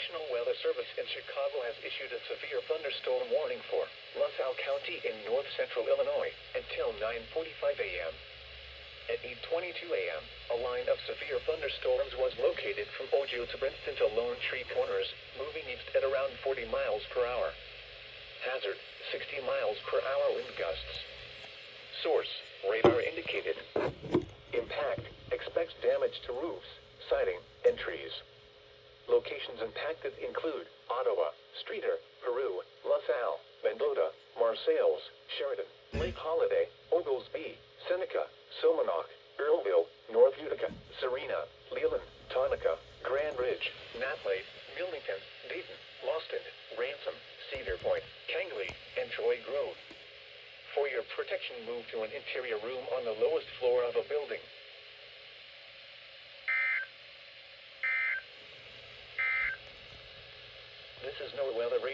National Weather Service in Chicago has issued a severe thunderstorm warning for LaSalle County in north central Illinois until 9:45 a.m. At 8:22 a.m., a line of severe thunderstorms was located from Ojo to Princeton to Lone Tree Corners, moving east at around 40 miles per hour. Hazard, 60 miles per hour wind gusts. Source, radar indicated. Impact, expects damage to roofs, siding, and trees. Locations impacted include Ottawa, Streator, Peru, LaSalle, Mendota, Marseilles, Sheridan, Lake Holiday, Oglesby, Seneca, Somonauk, Earlville, North Utica, Serena, Leland, Tonica, Grand Ridge, Natlade, Millington, Dayton, Boston, Ransom, Cedar Point, Kangley, and Troy Grove. For your protection, move to an interior room on the lowest floor of a building. This is no weather radio.